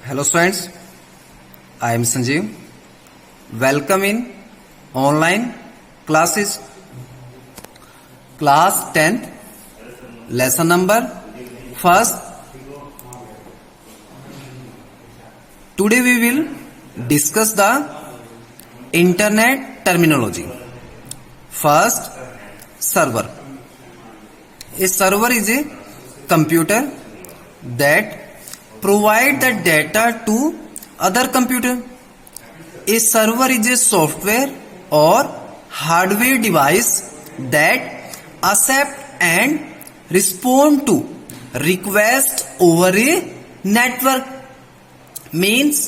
Hello students, I am Sanjeev. Welcome in online classes. Class 10th, lesson number first. Today we will discuss the internet terminology. First, server. A server is a computer that provide the data to other computer. A server is a software or hardware device that accept and respond to request over a network. Means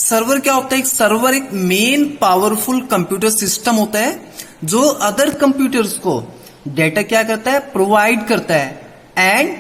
server क्या होता है? एक server एक main powerful computer system होता है जो other computers को data क्या करता है? प्रोवाइड करता है एंड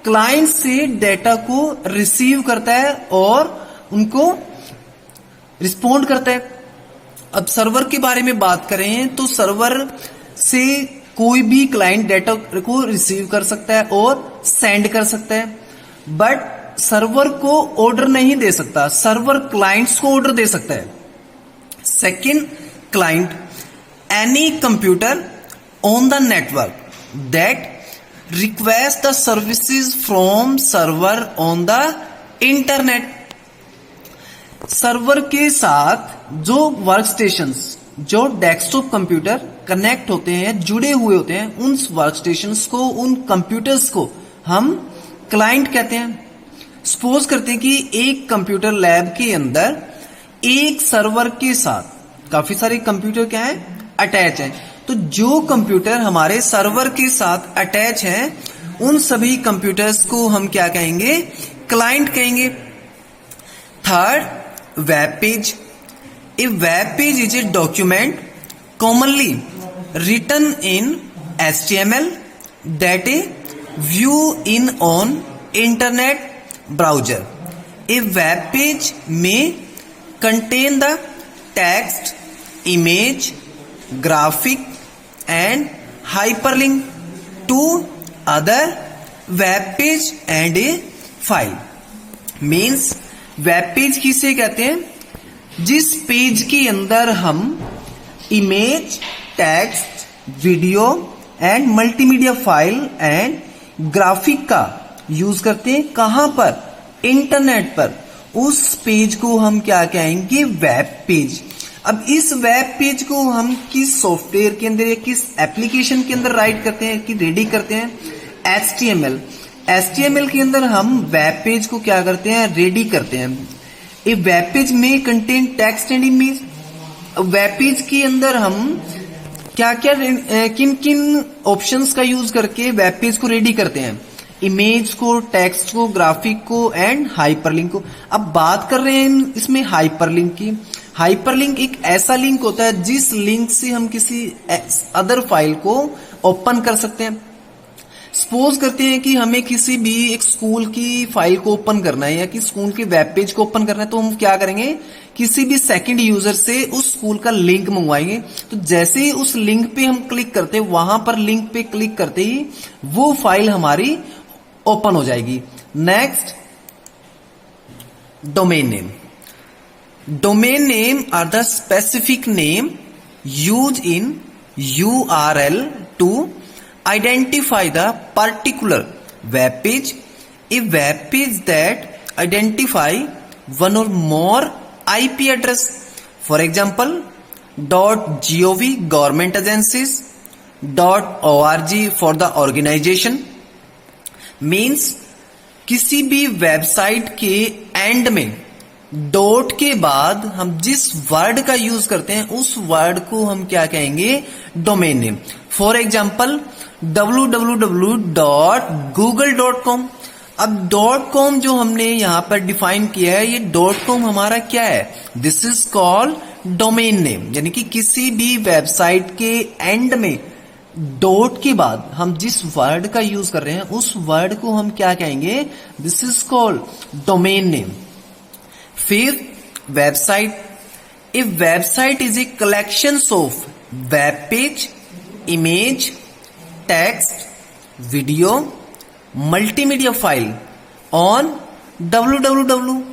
क्लाइंट से डेटा को रिसीव करता है और उनको रिस्पोंड करता है. अब सर्वर के बारे में बात करें तो सर्वर से कोई भी क्लाइंट डेटा को रिसीव कर सकता है और सेंड कर सकता है, बट सर्वर को ऑर्डर नहीं दे सकता. सर्वर क्लाइंट्स को ऑर्डर दे सकता है. Second, client any computer on the network that request the services from server on the internet. Server के साथ जो वर्क स्टेशंस, जो डेस्कटॉप कंप्यूटर कनेक्ट होते हैं, जुड़े हुए होते हैं, उन वर्क स्टेशंस को, उन कंप्यूटर्स को हम क्लाइंट कहते हैं. सपोज करते हैं कि एक कंप्यूटर लैब के अंदर एक सर्वर के साथ काफी सारे कंप्यूटर क्या है? अटैच है. तो जो कंप्यूटर हमारे सर्वर के साथ अटैच हैं, उन सभी कंप्यूटर्स को हम क्या कहेंगे? क्लाइंट कहेंगे. Third, web page. A web page is a document commonly written in HTML that a view in on internet browser. A web page में contain the text, image, graphic and hyperlink to other web page and a file. Means web page किसे कहते हैं? जिस page के अंदर हम image, text, video and multimedia file and graphic का use करते हैं. कहां पर? इंटरनेट पर. उस पेज को हम क्या कहेंगे? Web page. अब इस वेब पेज को हम किस सॉफ्टवेयर के अंदर या किस एप्लीकेशन के अंदर राइट करते हैं कि रेडी करते हैं? HTML. HTML के अंदर हम वेब पेज को क्या करते हैं? रेडी करते हैं. ए वेब पेज में contain text and image. Web page के अंदर हम क्या क्या किन किन ऑप्शंस का यूज करके वेब पेज को रेडी करते हैं? इमेज को, टेक्स्ट को, ग्राफिक को एंड हाइपरलिंक को. अब बात कर रहे हैं इसमें हाइपरलिंक की. हाइपरलिंक एक ऐसा लिंक होता है जिस लिंक से हम किसी अदर फाइल को ओपन कर सकते हैं. सपोज करते हैं कि हमें किसी भी एक स्कूल की फाइल को ओपन करना है या कि स्कूल के वेब पेज को ओपन करना है, तो हम क्या करेंगे? किसी भी सेकंड यूजर से उस स्कूल का लिंक मंगवाएंगे. तो जैसे ही उस लिंक पे हम क्लिक करते हैं, वहां पर लिंक पे क्लिक करते ही वो फाइल हमारी ओपन हो जाएगी. Next, domain name. Domain name are the specific name used in URL to identify the particular web page. A web page that identify one or more IP address. For example, .gov government agencies, .org for the organization. Means किसी भी website के and में dot के बाद हम जिस word का use करते हैं उस वर्ड को हम क्या कहेंगे? Domain name. For example www.google.com. अब .com जो हमने यहां पर डिफाइन किया है, ये .com हमारा क्या है? This is called domain name. यानी कि किसी भी वेबसाइट के एंड में डॉट के बाद हम जिस वर्ड का यूज कर रहे हैं उस वर्ड को हम क्या कहेंगे? This is called domain name. फिर website. A website is a collection of web page, image, text, video, multimedia file on www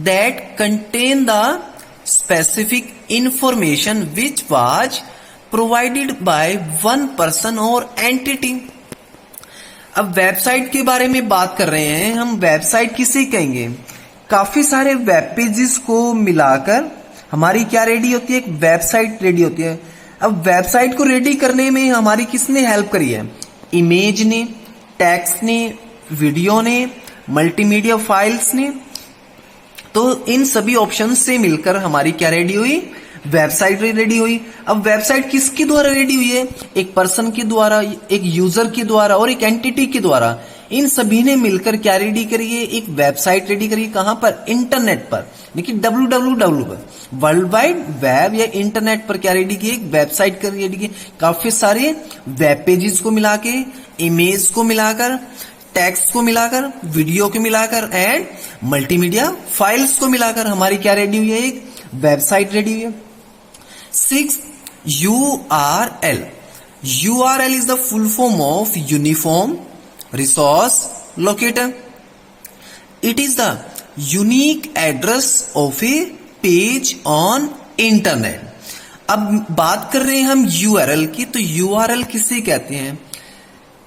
that contain the specific information which was provided by one person or entity। अब website के बारे में बात कर रहे हैं हम। वेबसाइट किसे कहेंगे? काफी सारे वेब पेजेस को मिलाकर हमारी क्या रेडी होती है? एक वेबसाइट रेडी होती है। अब वेबसाइट को रेडी करने में हमारी किसने हेल्प करी है? इमेज ने, टेक्स्ट ने, वीडियो ने, मल्टीमीडिया फाइल्स ने। तो इन सभी ऑप्शन से मिलकर हमारी क्या रेडी हुई? वेबसाइट रेडी हुई। अब वेबसाइट किसके द्वारा रेडी हुई है? एक पर्सन के द्वारा, एक यूजर के द्वारा और एक एंटिटी के द्वारा। इन सभी ने मिलकर क्या रेडी करी है? एक वेबसाइट रेडी करी। कहां पर? इंटरनेट पर, देखिए www पर, वर्ल्ड वाइड वेब या इंटरनेट पर क्या रेडी की? एक वेबसाइट कर रेडी की। काफी सारे वेब पेजेस को मिला के, इमेज को मिलाकर, टेक्स्ट को मिलाकर, वीडियो को मिलाकर एंड मल्टीमीडिया फाइल्स को मिलाकर हमारी क्या रेडी हुई है? एक वेबसाइट रेडी हुई है। 6. URL। URL is the full form of Uniform Resource Locator. It is the unique address of a page on internet। अब बात कर रहे हैं हम URL की। तो URL किसे कहते हैं?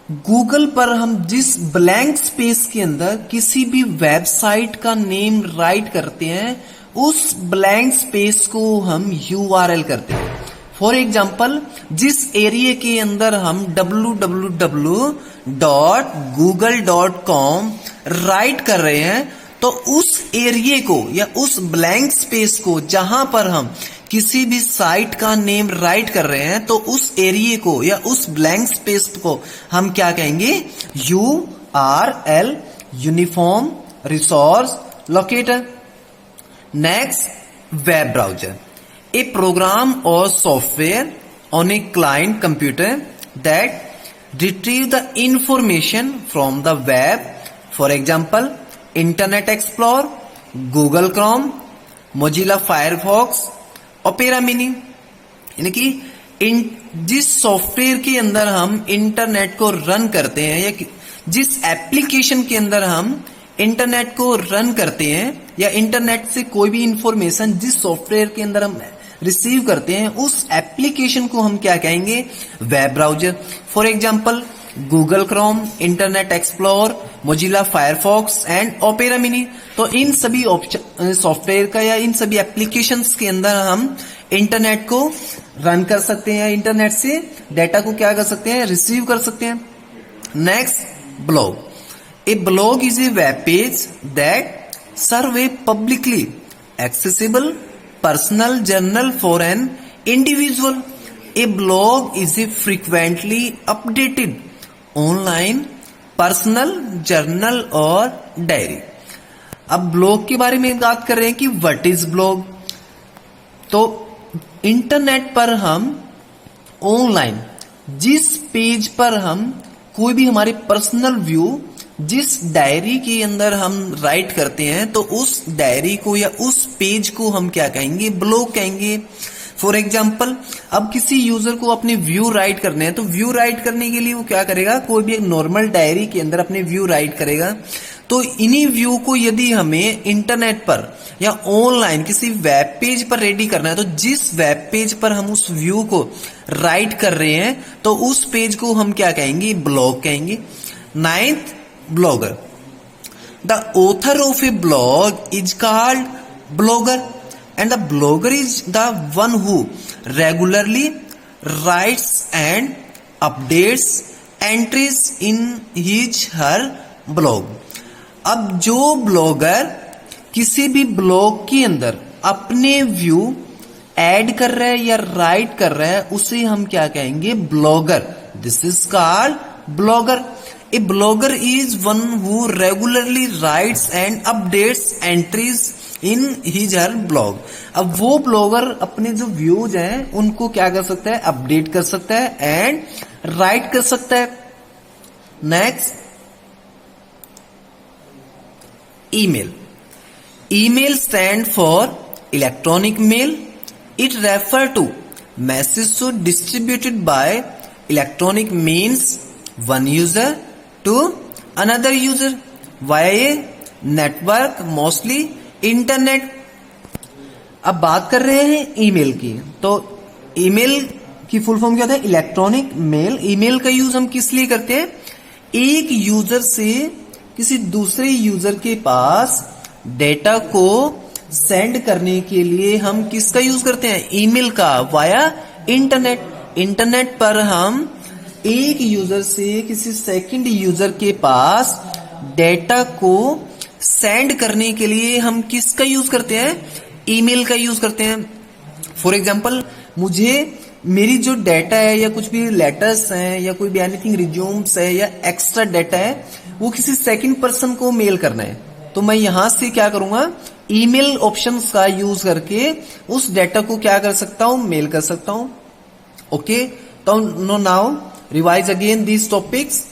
गूगल पर हम जिस ब्लैंक स्पेस के अंदर किसी भी वेबसाइट का नेम राइट करते हैं, उस ब्लैंक स्पेस को हम URL करते हैं। फॉर एग्जाम्पल, जिस एरिया के अंदर हम www.google.com राइट कर रहे हैं, तो उस एरिया को या उस ब्लैंक स्पेस को जहां पर हम किसी भी साइट का नेम राइट कर रहे हैं, तो उस एरिया को या उस ब्लैंक स्पेस को हम क्या कहेंगे? URL, uniform resource locator. Next, web browser. A program or software on a client computer that retrieve the information from the web, for example Internet Explorer, Google Chrome, Mozilla Firefox, Opera Mini। यानी कि जिस software के अंदर हम internet को run करते हैं या जिस एप्लीकेशन के अंदर हम इंटरनेट को रन करते हैं या इंटरनेट से कोई भी इंफॉर्मेशन जिस सॉफ्टवेयर के अंदर हम रिसीव करते हैं, उस एप्लीकेशन को हम क्या कहेंगे? Web browser. For example Google Chrome, internet explore, Mozilla Firefox and opera mini. तो इन सभी सॉफ्टवेयर का या इन सभी एप्लीकेशंस के अंदर हम इंटरनेट को रन कर सकते हैं, इंटरनेट से डेटा को क्या कर सकते हैं? रिसीव कर सकते हैं। Next, blog. A blog is a web page that serve a publicly accessible personal journal for an individual। A blog is a frequently updated online personal journal or diary। अब blog के बारे में बात कर रहे हैं कि व्हाट इज ब्लॉग। तो इंटरनेट पर हम ऑनलाइन जिस पेज पर हम कोई भी हमारे पर्सनल व्यू जिस डायरी के अंदर हम राइट करते हैं, तो उस डायरी को या उस पेज को हम क्या कहेंगे? ब्लॉग कहेंगे। फॉर एग्जाम्पल, अब किसी यूजर को अपने व्यू राइट करने हैं, तो व्यू राइट करने के लिए वो क्या करेगा? कोई भी एक नॉर्मल डायरी के अंदर अपने व्यू राइट करेगा। तो इन्हीं व्यू को यदि हमें इंटरनेट पर या ऑनलाइन किसी वेब पेज पर रेडी करना है, तो जिस वेब पेज पर हम उस व्यू को राइट कर रहे हैं, तो उस पेज को हम क्या कहेंगे? ब्लॉग कहेंगे। 9th, blogger। The author of a blog is called blogger, and the blogger is the one who regularly writes and updates entries in his her blog। अब जो ब्लॉगर किसी भी ब्लॉग के अंदर अपने व्यू ऐड कर रहा है या राइट कर रहा है, उसे हम क्या कहेंगे? Blogger. This is called blogger. A blogger is one who regularly writes and updates entries in his her blog। अब वो ब्लॉगर अपने जो व्यूज हैं उनको क्या कर सकता है? अपडेट कर सकता है एंड राइट कर सकता है। Next, email. Email stand for electronic mail. It refer to message so distributed by electronic means one user to another user via a network mostly internet. अब बात कर रहे हैं ईमेल की, तो ईमेल की फुल फॉर्म क्या होता है? Electronic mail. ईमेल का यूज हम किस लिए करते हैं? एक यूजर से किसी दूसरे यूजर के पास डेटा को सेंड करने के लिए हम किसका यूज करते हैं? ईमेल का, वाया इंटरनेट। इंटरनेट पर हम एक यूजर से किसी सेकंड यूजर के पास डेटा को सेंड करने के लिए हम किसका यूज करते हैं? ईमेल का यूज करते हैं। फॉर एग्जाम्पल, मुझे मेरी जो डाटा है या कुछ भी लेटर्स हैं या कोई भी एनीथिंग रिज्यूम्स है या एक्स्ट्रा डाटा है, वो किसी सेकंड पर्सन को मेल करना है, तो मैं यहां से क्या करूंगा? ईमेल ऑप्शंस का यूज करके उस डाटा को क्या कर सकता हूं? मेल कर सकता हूं। ओके, तो now revise again these topics.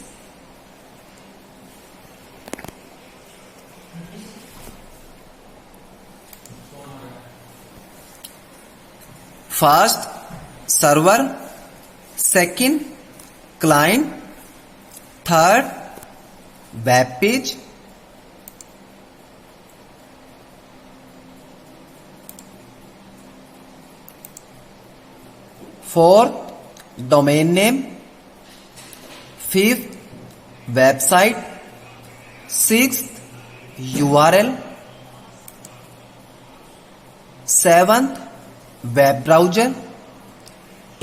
First server, second client, third web page, fourth domain name, fifth website, sixth URL, seventh web browser,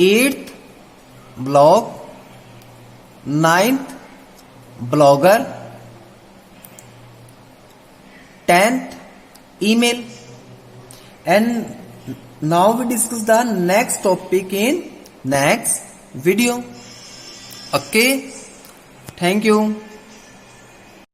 eighth blog, ninth blogger, 10th email. And now we discuss the next topic in next video. Okay, thank you.